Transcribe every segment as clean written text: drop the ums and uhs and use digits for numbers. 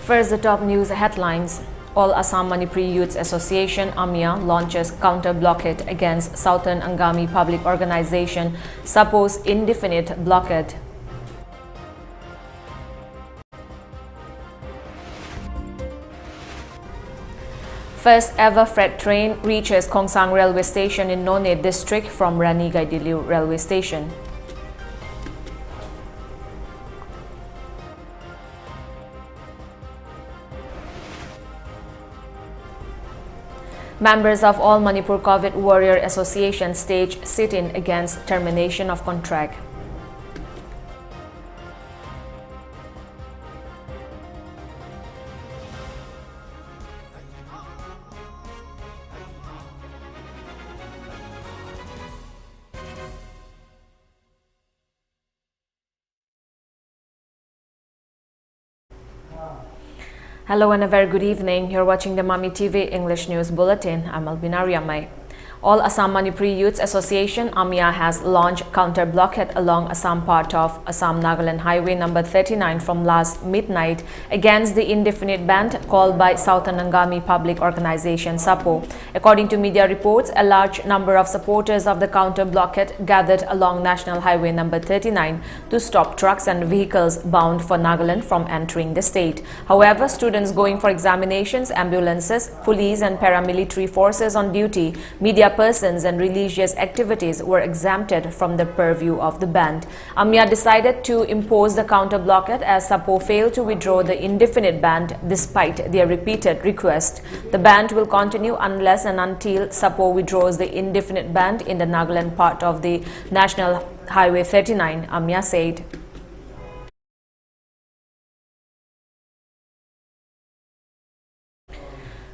First, the top news headlines. All Assam Manipuri Youth Association AMIA launches counter-blockade against Southern Angami Public Organization supposed indefinite blockade. First ever freight train reaches Khongsang Railway Station in Nonne district from Ranigaidiliu Railway Station. Members of All Manipur COVID Warrior Association stage sit-in against termination of contract. Hello and a very good evening. You're watching the MAMI TV English News Bulletin. I'm ALBINA RIAMEI. All Assam Manipuri Youth Association AMIA has launched counter-blockade along Assam part of Assam-Nagaland Highway number 39 from last midnight against the indefinite ban called by Southern Angami Public Organization SAPO. According to media reports, a large number of supporters of the counter-blockade gathered along National Highway number 39 to stop trucks and vehicles bound for Nagaland from entering the state. However, students going for examinations, ambulances, police and paramilitary forces on duty, media persons and religious activities were exempted from the purview of the ban. AMIA decided to impose the counter-blockade as SAPO failed to withdraw the indefinite ban despite their repeated request. The ban will continue unless and until SAPO withdraws the indefinite ban in the Nagaland part of the National Highway 39, AMIA said.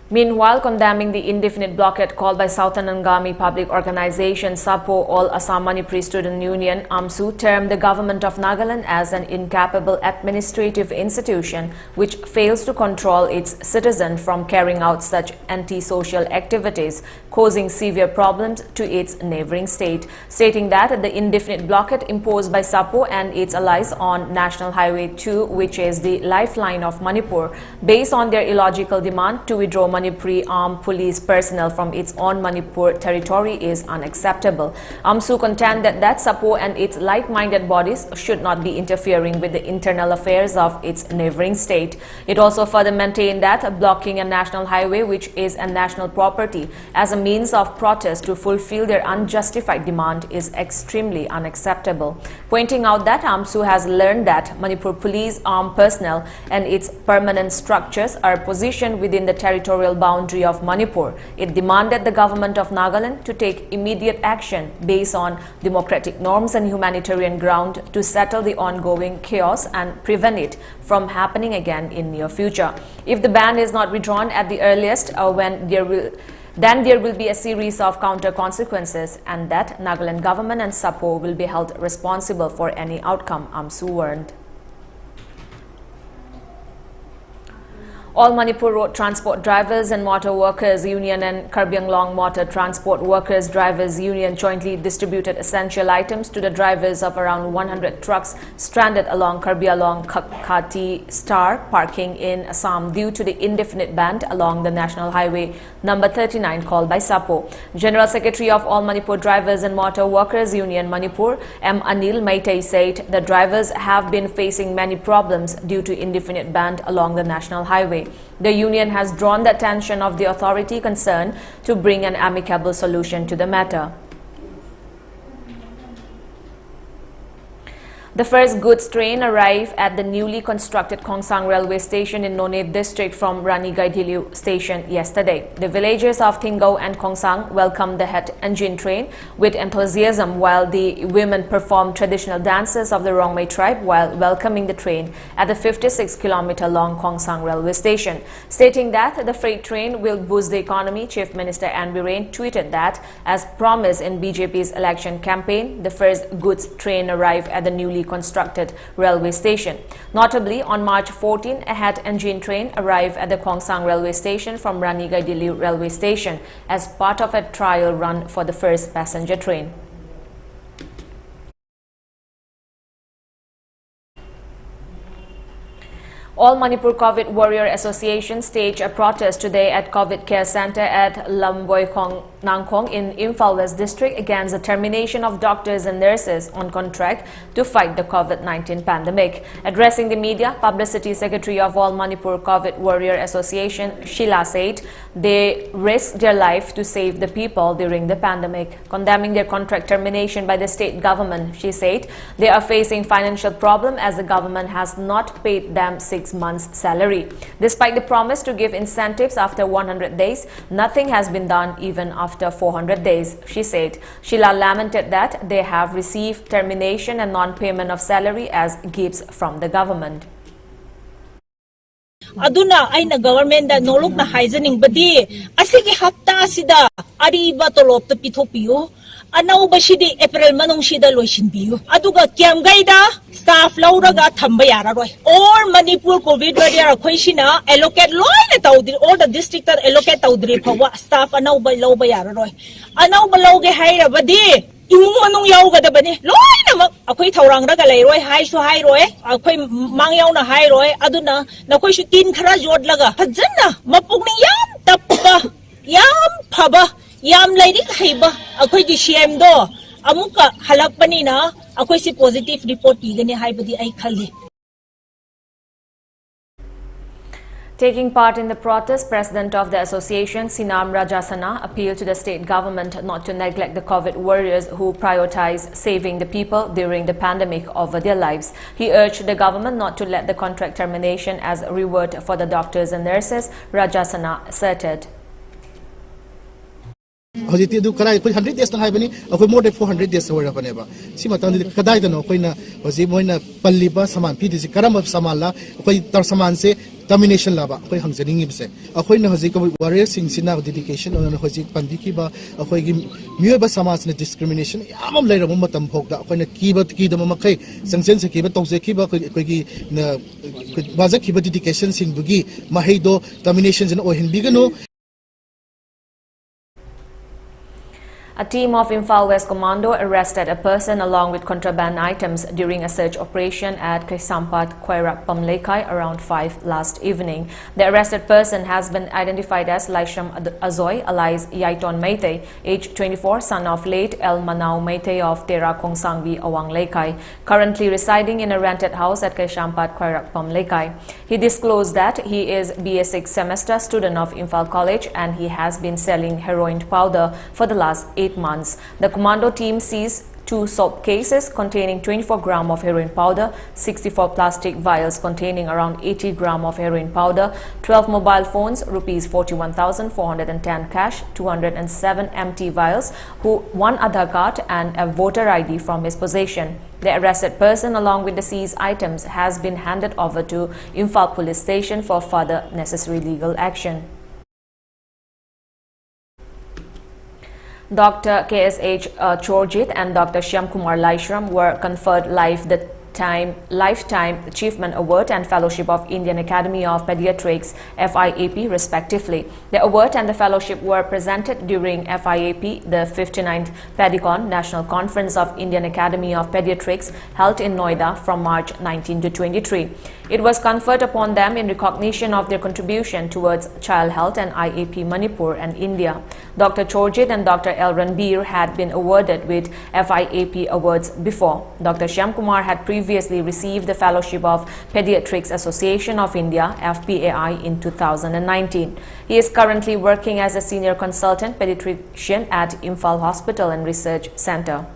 Meanwhile, condemning the indefinite blockade called by Southern Angami Public Organization SAPO, All Assam Manipuri Student Union AMSU termed the government of Nagaland as an incapable administrative institution which fails to control its citizens from carrying out such anti-social activities, causing severe problems to its neighboring state, stating that the indefinite blockade imposed by SAPO and its allies on National Highway 2, which is the lifeline of Manipur, based on their illogical demand to withdraw Manipuri armed police personnel from its own Manipur territory is unacceptable. AMSU contended that SAPO and its like-minded bodies should not be interfering with the internal affairs of its neighboring state. It also further maintained that blocking a national highway, which is a national property, as a means of protest to fulfill their unjustified demand is extremely unacceptable, pointing out that AMSU has learned that Manipur police armed personnel and its permanent structures are positioned within the territorial boundary of Manipur. It demanded the government of Nagaland to take immediate action based on democratic norms and humanitarian ground to settle the ongoing chaos and prevent it from happening again in near future. If the ban is not withdrawn at the earliest, then there will be a series of counter consequences, and that Nagaland government and SAPO will be held responsible for any outcome, AMSU warned. All Manipur Road Transport Drivers and Motor Workers Union and Karbi Anglong Motor Transport Workers Drivers Union jointly distributed essential items to the drivers of around 100 trucks stranded along Karbi Anglong Kakhati Star parking in Assam due to the indefinite ban along the National Highway number 39 called by SAPO. General Secretary of All Manipur Drivers and Motor Workers Union Manipur, M. Anil Maitai, said the drivers have been facing many problems due to indefinite ban along the National Highway. The union has drawn the attention of the authority concerned to bring an amicable solution to the matter. The first goods train arrived at the newly constructed Khongsang Railway Station in Nonne district from Ranigaidiliu Station yesterday. The villagers of Thingau and Khongsang welcomed the head engine train with enthusiasm, while the women performed traditional dances of the Rongmei tribe while welcoming the train at the 56-kilometer-long Khongsang Railway Station. Stating that the freight train will boost the economy, Chief Minister Ann Biren tweeted that, as promised in BJP's election campaign, the first goods train arrived at the newly constructed railway station. Notably, on March 14, a head engine train arrived at the Khongsang Railway Station from Ranigaidiliu Railway Station as part of a trial run for the first passenger train. All Manipur COVID Warrior Association staged a protest today at COVID Care Center at Lamboikong Nangkong in Imphal West District against the termination of doctors and nurses on contract to fight the COVID-19 pandemic. Addressing the media, Publicity Secretary of All Manipur COVID Warrior Association, Sheila, said they risked their life to save the people during the pandemic. Condemning their contract termination by the state government, she said they are facing financial problem as the government has not paid them 6 months' salary. Despite the promise to give incentives after 100 days, nothing has been done even after 400 days, she said. Sheila lamented that they have received termination and non-payment of salary as gifts from the government. Aduna aina government da nolok na haizaning badi asigi hapta sida ariba tolop ta pithopiyo anau basidi April manung sida loisinbiyo aduga kyam gaida staff lauraga thamba yararoi or Manipur COVID warrior khoisina allocate loina tawdri all the district are allocate tawdri phawa staff anau ba loba yararoi anau ba loge haira badi imung manung yaugadabani loina akhoi thaurang raga leiroi haisu hairoi akhoi mangyau na hairoi aduna nakhoi su tin khara jodlaga fajana mapukni yam tappa yam phaba yam lairi haiba akhoi di CM do amuka halakpani na akhoi si positive report igani haibadi ai khalli. Taking part in the protest, President of the association, Sinam Rajasana, appealed to the state government not to neglect the COVID warriors who prioritize saving the people during the pandemic over their lives. He urged the government not to let the contract termination as a reward for the doctors and nurses, Rajasana asserted. Hojiti du karai koi 100 days na haibani akoi more than 400 days awara baneba si matang kadai da no koi na hoji moina palliba saman phi disi karam saman la koi tar saman se termination laba koi hangjaning ibse akoi na hoji ko warrior sing sina dedication on hoji pandi ki ba akoi gi miyoba samaj na discrimination yamam leira mo matam phok da akoi na ki da ma kai sangchen se ki ba tongse ki ba koi gi na baza ki ba dedication sing bugi mahei do termination jin ohin bigano. A team of Imphal West Commando arrested a person along with contraband items during a search operation at Kaisampat, Khairak Pamlekai around 5 last evening. The arrested person has been identified as Laisham Azoy, alias Yaiton Meitei, age 24, son of late El Manau Meitei of Tera Kongsangbi, Awang Lekai, currently residing in a rented house at Kaisampat, Khairak Pamlekai. He disclosed that he is BA6 semester student of Imphal College and he has been selling heroin powder for the last 8 months. The commando team seized 2 soap cases containing 24 grams of heroin powder, 64 plastic vials containing around 80 grams of heroin powder, 12 mobile phones, rupees 41,410 cash, 207 empty vials, 1 Aadhaar card and a voter ID from his possession. The arrested person along with the seized items has been handed over to Imphal Police Station for further necessary legal action. Dr. KSH Chorjit and Dr. Shyam Kumar Laishram were conferred Lifetime Achievement Award and Fellowship of Indian Academy of Pediatrics FIAP respectively. The award and the fellowship were presented during FIAP, the 59th Pedicon National Conference of Indian Academy of Pediatrics held in Noida from March 19 to 23. It was conferred upon them in recognition of their contribution towards child health and IAP Manipur and India. Dr. Chorjit and Dr. L. Ranbir had been awarded with FIAP awards before. Dr. Shyam Kumar had previously received the Fellowship of Pediatrics Association of India FPAI in 2019. He is currently working as a senior consultant pediatrician at Imphal Hospital and Research Center.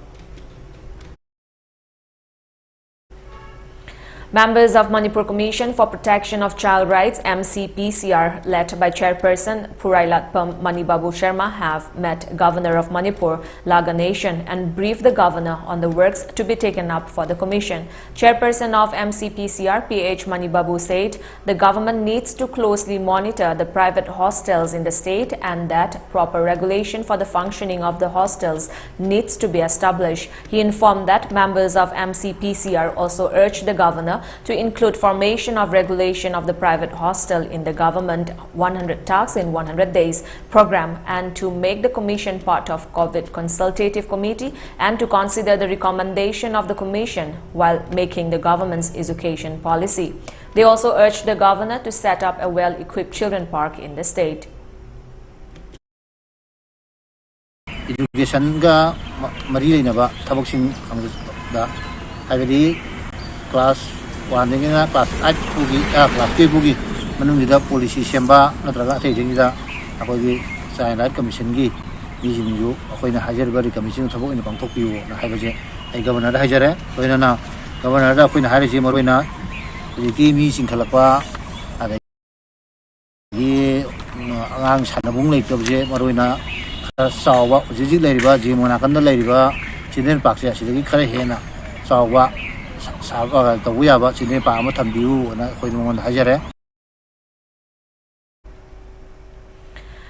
Members of Manipur Commission for Protection of Child Rights MCPCR, led by Chairperson Purailatpam Manibabu Sharma, have met Governor of Manipur, Laganation, and briefed the Governor on the works to be taken up for the Commission. Chairperson of MCPCR, PH Manibabu, said the government needs to closely monitor the private hostels in the state and that proper regulation for the functioning of the hostels needs to be established. He informed that members of MCPCR also urged the Governor to include formation of regulation of the private hostel in the government 100 tasks in 100 days program and to make the Commission part of COVID Consultative Committee and to consider the recommendation of the Commission while making the government's education policy. They also urged the governor to set up a well-equipped children park in the state. Education ga mari na ba tabok sing da agadi class 1 na class 8 pugi class 2 pugi manung da policy semba natraga thai jing da akoi sai light commission gi bijing ju akoi na hajar bari commission tabok in pangthok piu na haibaje ai governor da hajare toina na governor da akoi na haire ji maroi ki mi sing khalakwa ada gi angang sanabung lei tabje maroi Sawa, Zizi Lariba, Jimonakanda Lariba, Children Park, Sidiki Karahena, Sawa, Saga, the Wiaba, Children Pamatambu, and Hoyman Hajare.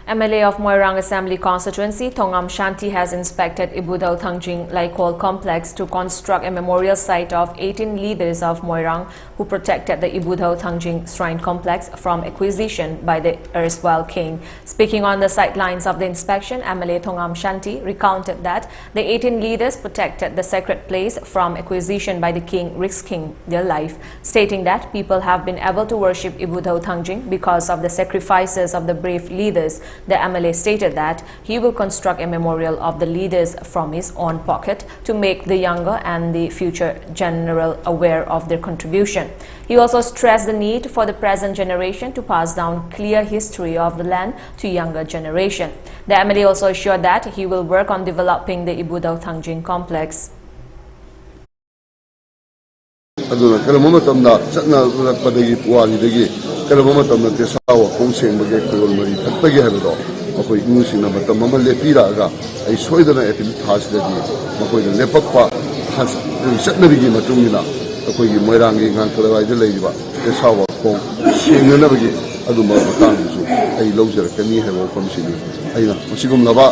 MLA of Moirang Assembly Constituency, Tongam Shanti, has inspected Ibudao Thangjing Laikol complex to construct a memorial site of 18 leaders of Moirang who protected the Ibudao Thangjing Shrine Complex from acquisition by the erstwhile king. Speaking on the sidelines of the inspection, MLA Tongam Shanti recounted that the 18 leaders protected the sacred place from acquisition by the king, risking their life, stating that people have been able to worship Ibudao Thangjing because of the sacrifices of the brave leaders. The MLA stated that he will construct a memorial of the leaders from his own pocket to make the younger and the future general aware of their contribution. He also stressed the need for the present generation to pass down clear history of the land to younger generation. The MLA also assured that he will work on developing the Ibudao Thangjing complex. aduna kala mama tamda chatna padagi puani dagi kala mama tamda te sawa konseng bage kol mari thakpage habdo akoi inusi na batam mama lepira ga ai soidana epil thas dagi makoi ne lepakpa has chatna bigi matungina akoi gi moirangi ngang kala de leiba te sawa kong sengna bagi aduma batang su ai lojer kani hebo komsini aina musigum laba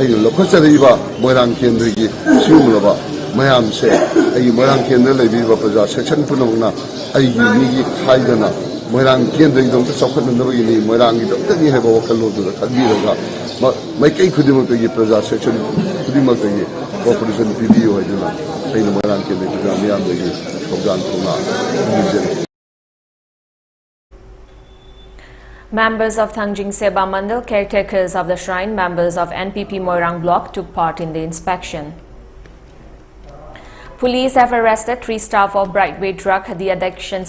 ai lokhachariba moirang kendrigi sium laba Mayam say, I Moran Kendra Lady Rapaza, Section Punona, I Yumi Haidana, Moran Kendra, don't suffer the Novi, Moran, then you have a load to the Kadira. My cake could do the Praza section, Pudimaki, Corporation PDO, I do not pay the Moran Kendra, Miam, of Gantuna. Members of Thangjing Seba Mandal, caretakers of the shrine, members of NPP Moirang block took part in the inspection. Police have arrested 3 staff of Brightway Drug, the addiction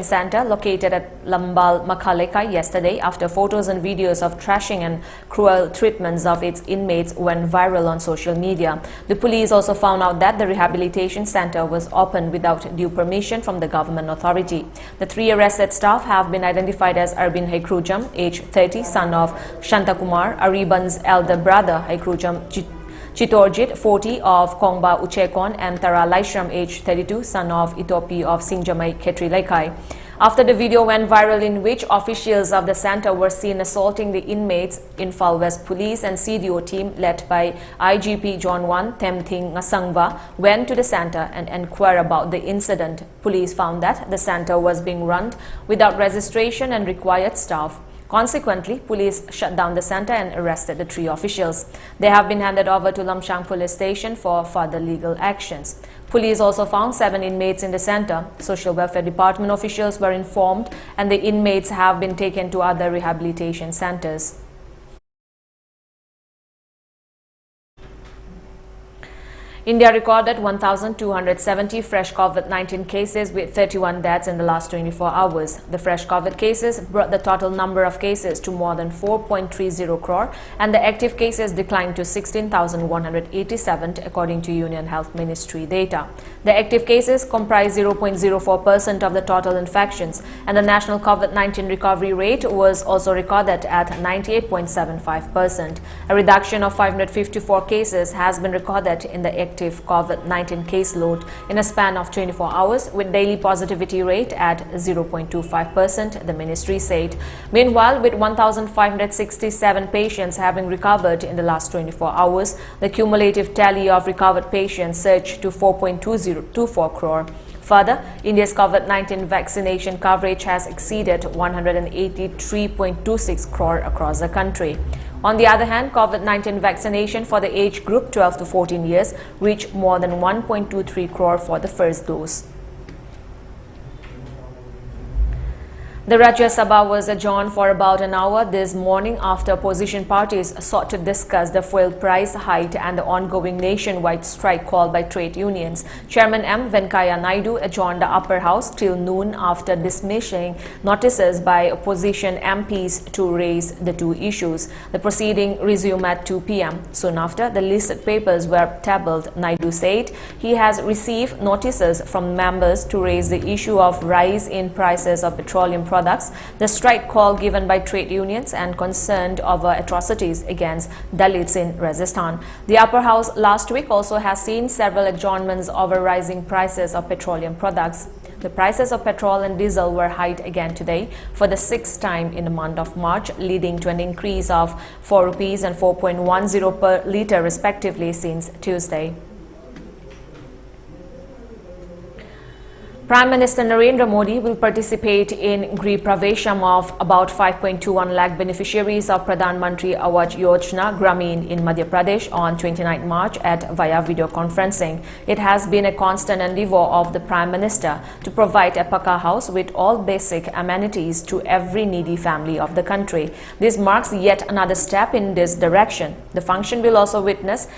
center located at Lambal, Makhaleka yesterday after photos and videos of trashing and cruel treatments of its inmates went viral on social media. The police also found out that the rehabilitation center was opened without due permission from the government authority. The 3 arrested staff have been identified as Arbin Haikrujam, age 30, son of Shantakumar, Ariban's elder brother Haikrujam Chitorjit, 40, of Kongba Uchekon, and Tara Laishram, age 32, son of Itopi of Singjamai Ketri Laikai. After the video went viral in which officials of the center were seen assaulting the inmates, Infal West Police and CDO team led by IGP John 1 Temthing Ngasangva went to the center and inquired about the incident. Police found that the center was being run without registration and required staff. Consequently, police shut down the center and arrested the 3 officials. They have been handed over to Lamshang Police Station for further legal actions. Police also found 7 inmates in the center. Social Welfare Department officials were informed and the inmates have been taken to other rehabilitation centers. India recorded 1,270 fresh COVID-19 cases with 31 deaths in the last 24 hours. The fresh COVID cases brought the total number of cases to more than 4.30 crore and the active cases declined to 16,187 according to Union Health Ministry data. The active cases comprise 0.04% of the total infections and the national COVID-19 recovery rate was also recorded at 98.75%. A reduction of 554 cases has been recorded in the active COVID-19 caseload in a span of 24 hours with daily positivity rate at 0.25%, the ministry said. Meanwhile, with 1,567 patients having recovered in the last 24 hours, the cumulative tally of recovered patients surged to 4.2024 crore. Further, India's COVID-19 vaccination coverage has exceeded 183.26 crore across the country. On the other hand, COVID-19 vaccination for the age group 12 to 14 years reached more than 1.23 crore for the first dose. The Rajya Sabha was adjourned for about an hour this morning after opposition parties sought to discuss the fuel price hike and the ongoing nationwide strike called by trade unions. Chairman M. Venkaiah Naidu adjourned the upper house till noon after dismissing notices by opposition MPs to raise the two issues. The proceeding resumed at 2 p.m. Soon after, the listed papers were tabled. Naidu said he has received notices from members to raise the issue of rise in prices of petroleum products, the strike call given by trade unions, and concerned over atrocities against Dalits in Rajasthan. The upper house last week also has seen several adjournments over rising prices of petroleum products. The prices of petrol and diesel were hiked again today for the sixth time in the month of March, leading to an increase of 4 rupees and 4.10 per litre respectively since Tuesday. Prime Minister Narendra Modi will participate in pravesham of about 5.21 lakh beneficiaries of Pradhan Mantri Awas Yojana Gramin in Madhya Pradesh on 29 March via video conferencing. It has been a constant endeavour of the Prime Minister to provide a Pakka house with all basic amenities to every needy family of the country. This marks yet another step in this direction. The function will also witness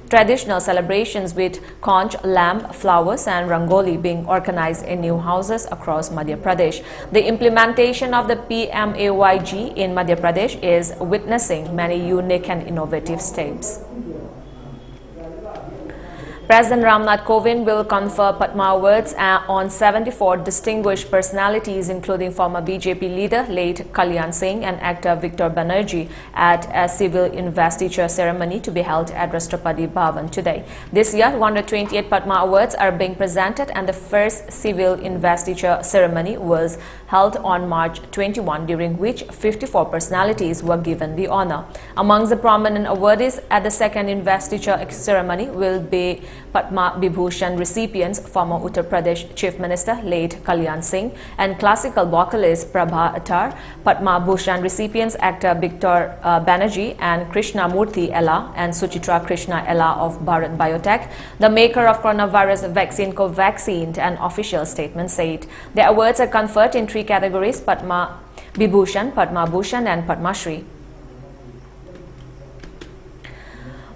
traditional celebrations with conch, lamb, flowers and rangoli being organized in new houses across Madhya Pradesh. The implementation of the PMAYG in Madhya Pradesh is witnessing many unique and innovative steps. President Ram Nath Kovind will confer Padma Awards on 74 distinguished personalities, including former BJP leader late Kalyan Singh and actor Victor Banerjee, at a civil investiture ceremony to be held at Rashtrapati Bhavan today. This year, 128 Padma Awards are being presented, and the first civil investiture ceremony was held on March 21, during which 54 personalities were given the honor. Amongst the prominent awardees at the second investiture ceremony will be Padma Vibhushan recipients former Uttar Pradesh Chief Minister late Kalyan Singh and classical vocalist Prabha Attar, Padma Bhushan recipients actor Victor Banerjee and Krishna Murthy Ella and Suchitra Krishna Ella of Bharat Biotech. The maker of coronavirus vaccine Covaxin, an official statement said. The awards are conferred in 3 categories: Padma Vibhushan, Padma Bhushan and Padma Shri.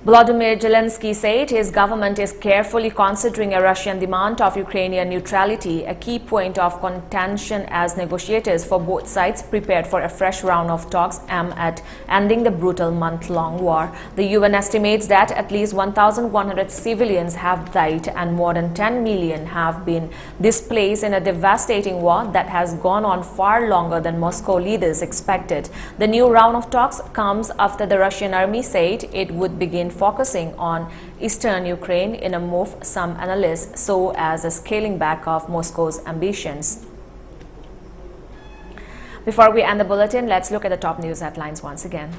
Volodymyr Zelensky said his government is carefully considering a Russian demand of Ukrainian neutrality, a key point of contention as negotiators for both sides prepared for a fresh round of talks aimed at ending the brutal month-long war. The UN estimates that at least 1,100 civilians have died and more than 10 million have been displaced in a devastating war that has gone on far longer than Moscow leaders expected. The new round of talks comes after the Russian army said it would begin focusing on eastern Ukraine in a move some analysts saw as a scaling back of Moscow's ambitions. Before we end the bulletin, let's look at the top news headlines once again.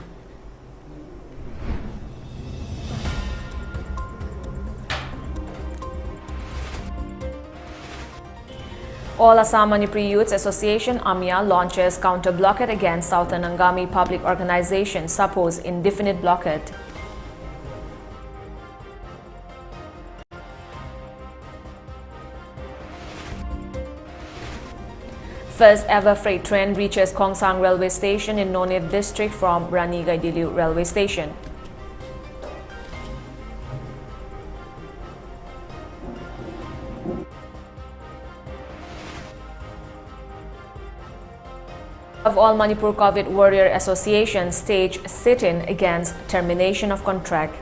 All Assam Manipur Youth Association AMIA launches counter-blockade against Southern Angami public organization SAPO's indefinite blockade. First ever freight train reaches Khongsang railway station in Nonit district from Ranigaidiliu railway station. Of all Manipur COVID Warrior Association stage sit-in against termination of contract.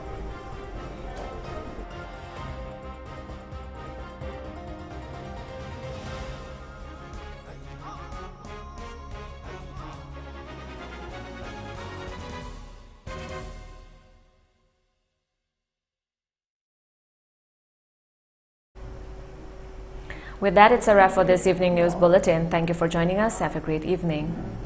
With that, it's a wrap for this evening news bulletin. Thank you for joining us. Have a great evening.